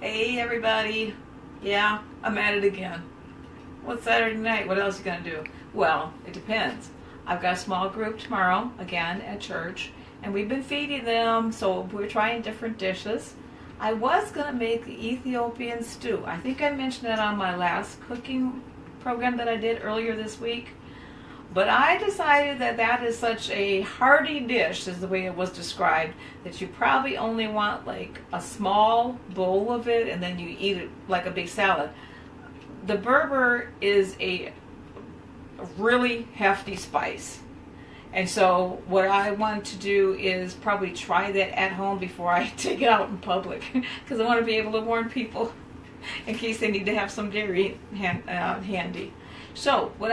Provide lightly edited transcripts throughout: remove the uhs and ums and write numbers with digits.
Hey everybody. Yeah, I'm at it again. What's Saturday night? What else are you going to do? Well, it depends. I've got a small group tomorrow, again, at church, and we've been feeding them, so we're trying different dishes. I was going to make the Ethiopian stew. I think I mentioned it on my last cooking program that I did earlier this week. But I decided that that is such a hearty dish, is the way it was described, that you probably only want like a small bowl of it and then you eat it like a big salad. The Berber is a really hefty spice. And so what I want to do is probably try that at home before I take it out in public. Because I want to be able to warn people in case they need to have some dairy handy. So what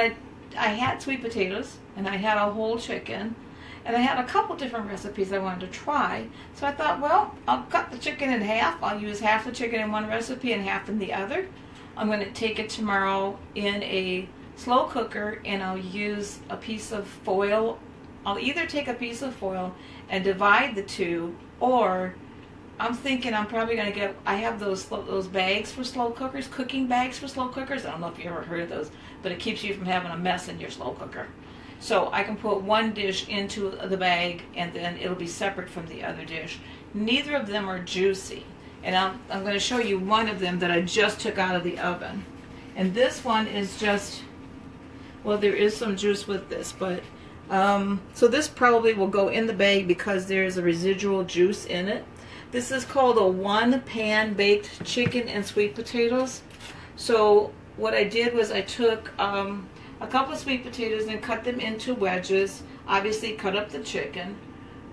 I had sweet potatoes, and I had a whole chicken, and I had a couple different recipes I wanted to try. So I thought, well, I'll cut the chicken in half. I'll use half the chicken in one recipe and half in the other. I'm going to take it tomorrow in a slow cooker, and I'll use a piece of foil. I'll either take a piece of foil and divide the two, or I'm thinking I'm probably going to get, I have those bags for slow cookers, cooking bags for slow cookers. I don't know if you ever heard of those, but it keeps you from having a mess in your slow cooker. So I can put one dish into the bag and then it'll be separate from the other dish. Neither of them are juicy. And I'm going to show you one of them that I just took out of the oven. And this one is just, well, there is some juice with this, but so this probably will go in the bag because there's a residual juice in it. This is called a one-pan baked chicken and sweet potatoes. So what I did was I took a couple of sweet potatoes and cut them into wedges. Obviously cut up the chicken.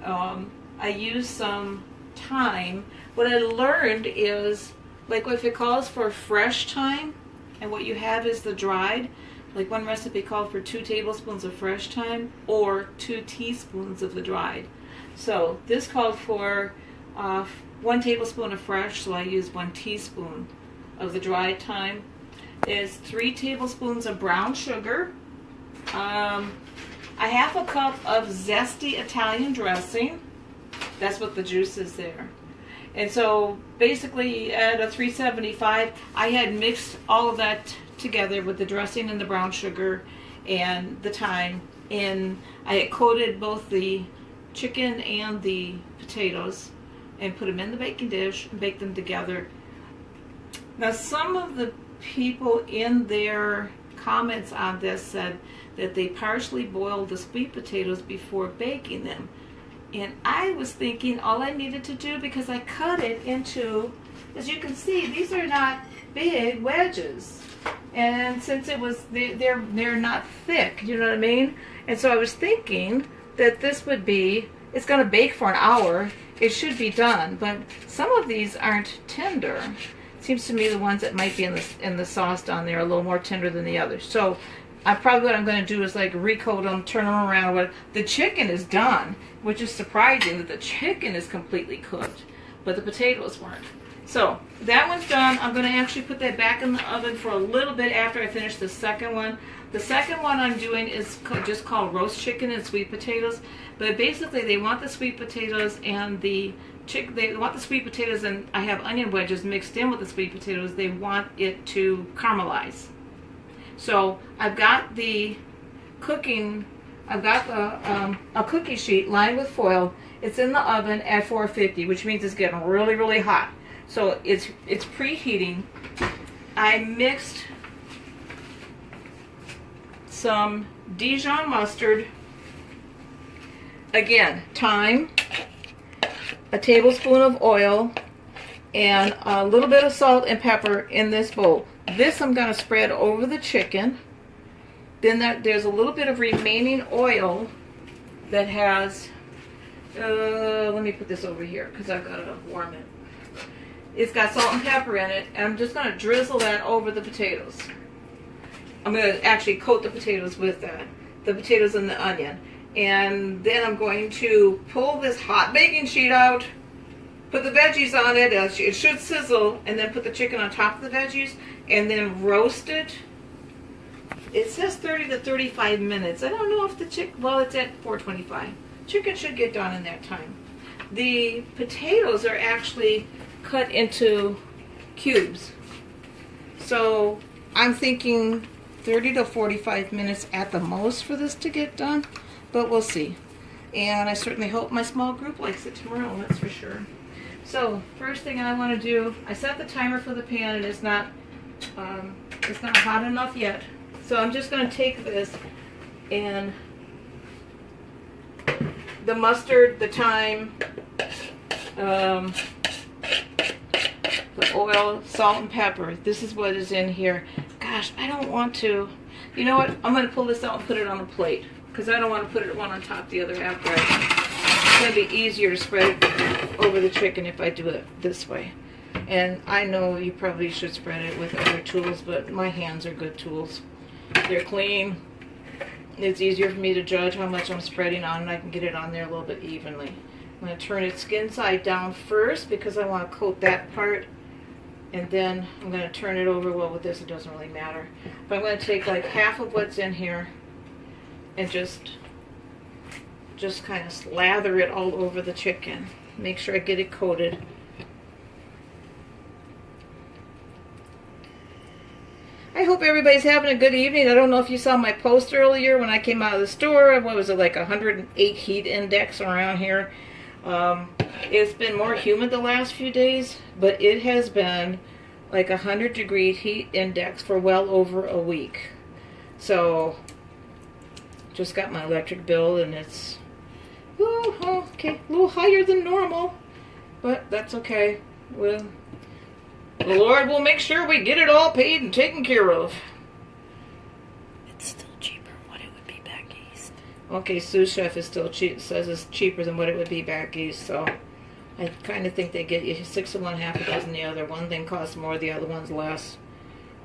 I used some thyme. What I learned is, like if it calls for fresh thyme and what you have is the dried, like one recipe called for 2 tablespoons of fresh thyme or 2 teaspoons of the dried. So this called for 1 tablespoon of fresh, so I used 1 teaspoon of the dried thyme. There's 3 tablespoons of brown sugar, a half a cup of zesty Italian dressing. That's what the juice is there. And so basically at a 375, I had mixed all of that together with the dressing and the brown sugar and the thyme. And I had coated both the chicken and the potatoes and put them in the baking dish and bake them together. Now some of the people in their comments on this said that they partially boiled the sweet potatoes before baking them. And I was thinking all I needed to do, because I cut it into, as you can see, these are not big wedges. And since it was, they're not thick, you know what I mean? And so I was thinking that this would be, it's going to bake for an hour. It should be done, but some of these aren't tender. It seems to me the ones that might be in the sauce down there are a little more tender than the others. So what I'm going to do is like recoat them, turn them around. The chicken is done, which is surprising that the chicken is completely cooked, but the potatoes weren't. So that one's done. I'm going to actually put that back in the oven for a little bit after I finish the second one. The second one I'm doing is just called roast chicken and sweet potatoes. But basically they want the sweet potatoes and the chicken. They want the sweet potatoes, and I have onion wedges mixed in with the sweet potatoes. They want it to caramelize. So I've got the cooking. I've got a cookie sheet lined with foil. It's in the oven at 450, which means it's getting really, really hot. So it's preheating. I mixed some Dijon mustard, again, thyme, a tablespoon of oil, and a little bit of salt and pepper in this bowl. This I'm going to spread over the chicken. Then there's a little bit of remaining oil that has, let me put this over here because I've got to warm it. It's got salt and pepper in it, and I'm just going to drizzle that over the potatoes. I'm going to actually coat the potatoes with that, the potatoes and the onion. And then I'm going to pull this hot baking sheet out, put the veggies on it, it should sizzle, and then put the chicken on top of the veggies, and then roast it. It says 30 to 35 minutes. I don't know if the chicken, well, it's at 425. Chicken should get done in that time. The potatoes are actually cut into cubes. So I'm thinking 30 to 45 minutes at the most for this to get done, but we'll see. And I certainly hope my small group likes it tomorrow, that's for sure. So first thing I want to do, I set the timer for the pan and it's not hot enough yet. So I'm just going to take this and the mustard, the thyme, the oil, salt, and pepper. This is what is in here. Gosh, I don't want to. You know what? I'm going to pull this out and put it on a plate because I don't want to put it one on top of the other after. It's going to be easier to spread it over the chicken if I do it this way. And I know you probably should spread it with other tools, but my hands are good tools. They're clean. It's easier for me to judge how much I'm spreading on, and I can get it on there a little bit evenly. I'm going to turn it skin side down first because I want to coat that part, and then I'm going to turn it over. Well, with this it doesn't really matter. But I'm going to take like half of what's in here and just kind of slather it all over the chicken. Make sure I get it coated. I hope everybody's having a good evening. I don't know if you saw my post earlier when I came out of the store. What was it, like 108 heat index around here? It's been more humid the last few days, but it has been like 100-degree heat index for well over a week. So, just got my electric bill and it's okay, a little higher than normal, but that's okay. Well, the Lord will make sure we get it all paid and taken care of. It's still cheaper than what it would be back east. Okay, sous chef is still cheap, says it's cheaper than what it would be back east, so I kind of think they get you 6 of one, half a dozen the other. One thing costs more, the other one's less.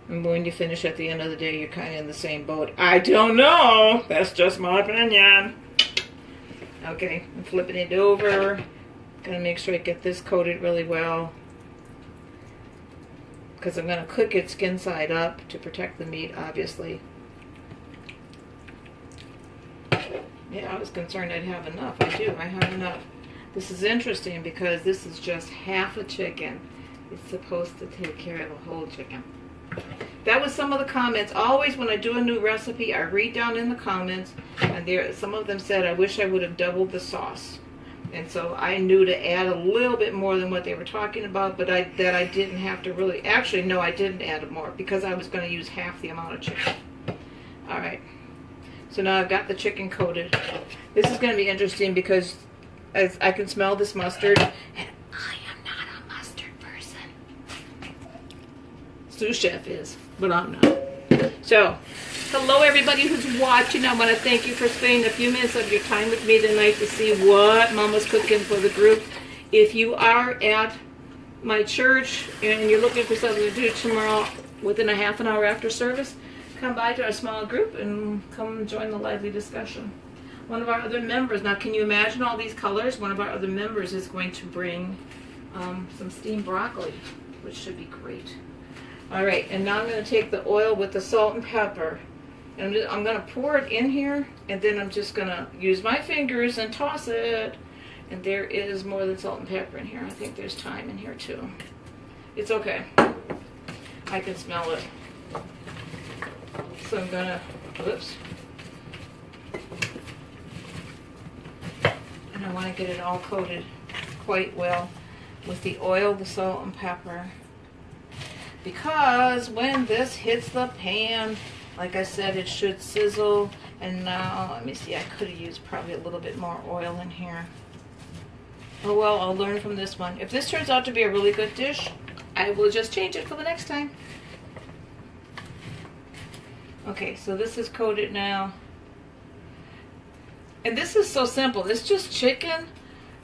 And when you finish at the end of the day, you're kind of in the same boat. I don't know. That's just my opinion. Okay, I'm flipping it over. Gonna make sure I get this coated really well, because I'm going to cook it skin side up to protect the meat, obviously. Yeah, I was concerned I'd have enough. I do, I have enough. This is interesting because this is just half a chicken. It's supposed to take care of the whole chicken. That was some of the comments. Always when I do a new recipe, I read down in the comments, and some of them said, I wish I would have doubled the sauce. And so I knew to add a little bit more than what they were talking about, but that I didn't have to really. Actually, no, I didn't add more because I was going to use half the amount of chicken. All right. So now I've got the chicken coated. This is going to be interesting because as I can smell this mustard, and I am not a mustard person. Sous chef is, but I'm not. So, hello everybody who's watching. I want to thank you for spending a few minutes of your time with me tonight to see what Mama's cooking for the group. If you are at my church and you're looking for something to do tomorrow within a half an hour after service, come by to our small group and come join the lively discussion. One of our other members, now can you imagine all these colors? One of our other members is going to bring some steamed broccoli, which should be great. All right, and now I'm going to take the oil with the salt and pepper, and I'm going to pour it in here, and then I'm just going to use my fingers and toss it. And there is more than salt and pepper in here. I think there's thyme in here too. It's okay. I can smell it. So I'm going to, whoops. And I want to get it all coated quite well with the oil, the salt, and pepper. Because when this hits the pan, like I said, it should sizzle. And now, let me see, I could have used probably a little bit more oil in here. Oh well, I'll learn from this one. If this turns out to be a really good dish, I will just change it for the next time. Okay, so this is coated now. And this is so simple. It's just chicken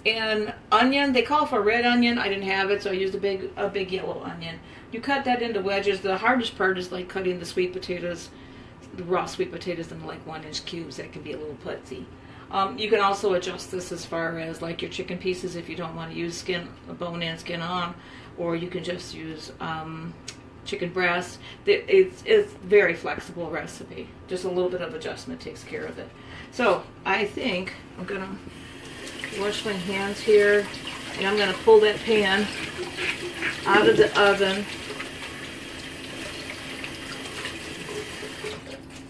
and onion. They call for red onion. I didn't have it, so I used a big yellow onion. You cut that into wedges. The hardest part is like cutting the sweet potatoes, the raw sweet potatoes into like 1-inch cubes. That can be a little putzy. You can also adjust this as far as like your chicken pieces if you don't want to use skin, bone and skin on, or you can just use chicken breast. It's very flexible recipe. Just a little bit of adjustment takes care of it. So I think I'm gonna wash my hands here, and I'm gonna pull that pan out of the oven.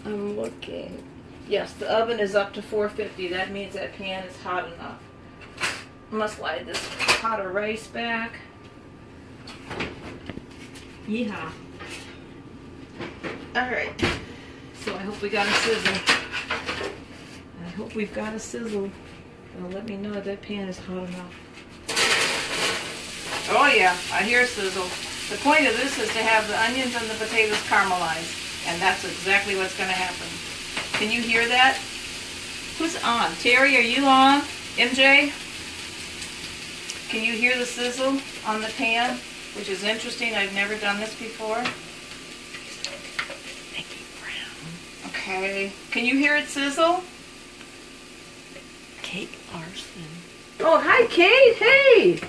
I'm looking. Yes, the oven is up to 450. That means that pan is hot enough. I'm gonna slide this pot of rice back. Yeehaw. Alright. So I hope we got a sizzle. I hope we've got a sizzle. It'll let me know that pan is hot enough. Oh yeah, I hear sizzle. The point of this is to have the onions and the potatoes caramelize. And that's exactly what's going to happen. Can you hear that? Who's on? Terry, are you on? MJ? Can you hear the sizzle on the pan? Which is interesting. I've never done this before. Mickey Brown. Okay. Can you hear it sizzle? Kate Larson. Oh, hi, Kate. Hey.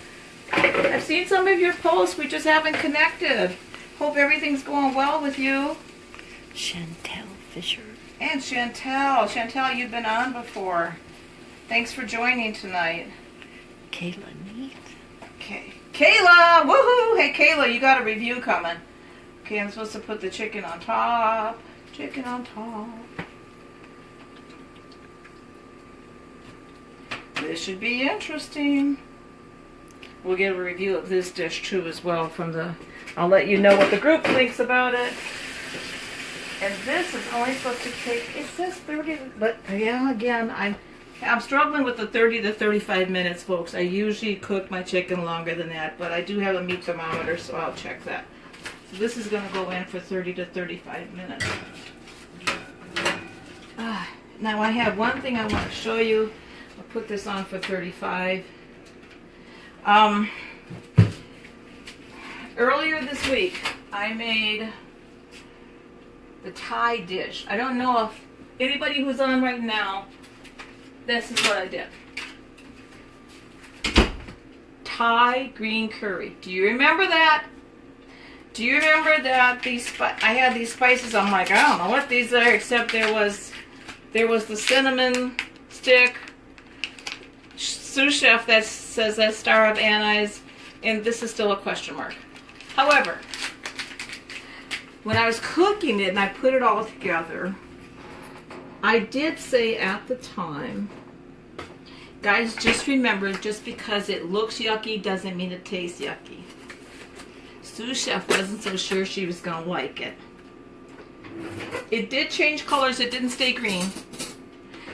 I've seen some of your posts. We just haven't connected. Hope everything's going well with you. Chantel Fisher. And Chantel. Chantel, you've been on before. Thanks for joining tonight. Kayla Neat. Okay. Kayla! Woohoo! Hey, Kayla, you got a review coming. Okay, I'm supposed to put the chicken on top. Chicken on top. This should be interesting. We'll get a review of this dish too as well from the... I'll let you know what the group thinks about it. And this is only supposed to take... It says 30... But yeah, again, I'm struggling with the 30 to 35 minutes, folks. I usually cook my chicken longer than that, but I do have a meat thermometer, so I'll check that. So this is going to go in for 30 to 35 minutes. Now I have one thing I want to show you. I'll put this on for 35. Earlier this week, I made the Thai dish. I don't know if anybody who's on right now, this is what I did. Thai green curry. Do you remember that? Do you remember that I had these spices? I'm like, I don't know what these are, except there was the cinnamon stick, sous chef that says that star of anise, and this is still a question mark. However, when I was cooking it and I put it all together, I did say at the time, guys, just remember, just because it looks yucky doesn't mean it tastes yucky. Sous chef wasn't so sure she was going to like it. It did change colors. It didn't stay green.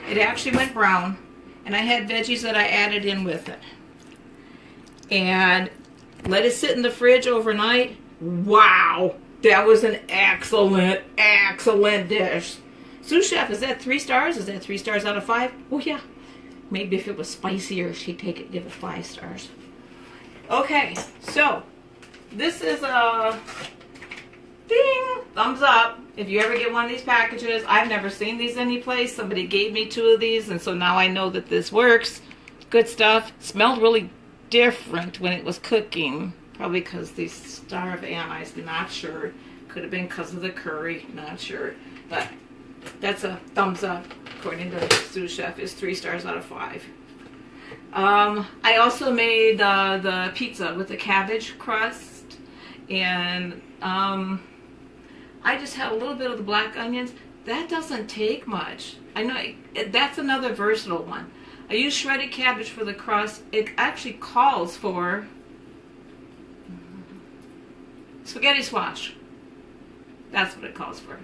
It actually went brown. And I had veggies that I added in with it. And let it sit in the fridge overnight. Wow! That was an excellent, excellent dish. Sous chef, is that 3 stars? Is that 3 stars out of 5? Oh yeah. Maybe if it was spicier, she'd take it, give it 5 stars. Okay, so this is a ding, thumbs up. If you ever get one of these packages, I've never seen these anyplace. Somebody gave me 2 of these, and so now I know that this works. Good stuff. Smelled really different when it was cooking. Probably because the star of anise, not sure. Could have been because of the curry, not sure. But that's a thumbs up, according to sous chef, is 3 stars out of 5. I also made the pizza with the cabbage crust, and I just had a little bit of the black onions. That doesn't take much. I know that's another versatile one. I use shredded cabbage for the crust. It actually calls for spaghetti squash. That's what it calls for.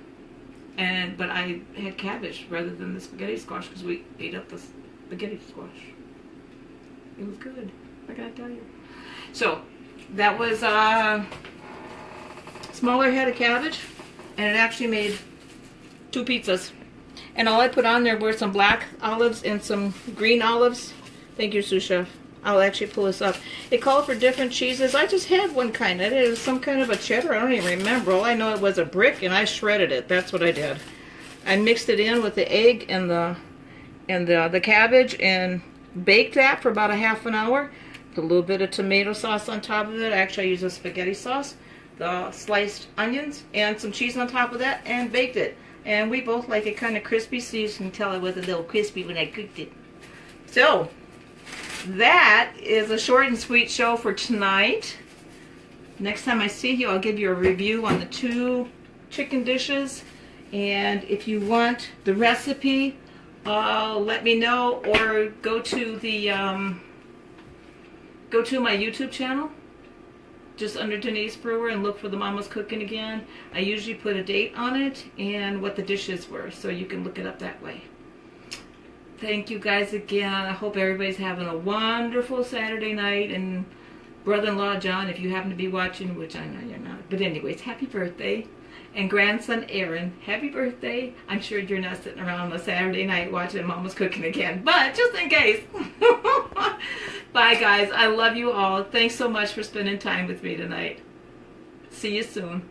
But I had cabbage rather than the spaghetti squash because we ate up the spaghetti squash. It was good, I gotta tell you. So that was smaller head of cabbage, and it actually made 2 pizzas. And all I put on there were some black olives and some green olives. Thank you, sous chef. I'll actually pull this up. It called for different cheeses. I just had one kind. It was some kind of a cheddar. I don't even remember. All I know it was a brick, and I shredded it. That's what I did. I mixed it in with the egg and the cabbage and baked that for about a half an hour. Put a little bit of tomato sauce on top of it. Actually, I used a spaghetti sauce. The sliced onions and some cheese on top of that, and baked it. And we both like it kind of crispy, so you can tell it was a little crispy when I cooked it. So that is a short and sweet show for tonight. next time I see you, I'll give you a review on the 2 chicken dishes. And if you want the recipe, let me know, or go to the go to my YouTube channel, just under Denise Brewer, and look for the Mama's Cooking Again. I usually put a date on it and what the dishes were, so you can look it up that way. Thank you guys again. I hope everybody's having a wonderful Saturday night. And brother-in-law John, if you happen to be watching, which I know you're not, but anyways, happy birthday. And grandson Aaron, happy birthday. I'm sure you're not sitting around on a Saturday night watching Mama's Cooking Again, but just in case. Bye guys, I love you all. Thanks so much for spending time with me tonight. See you soon.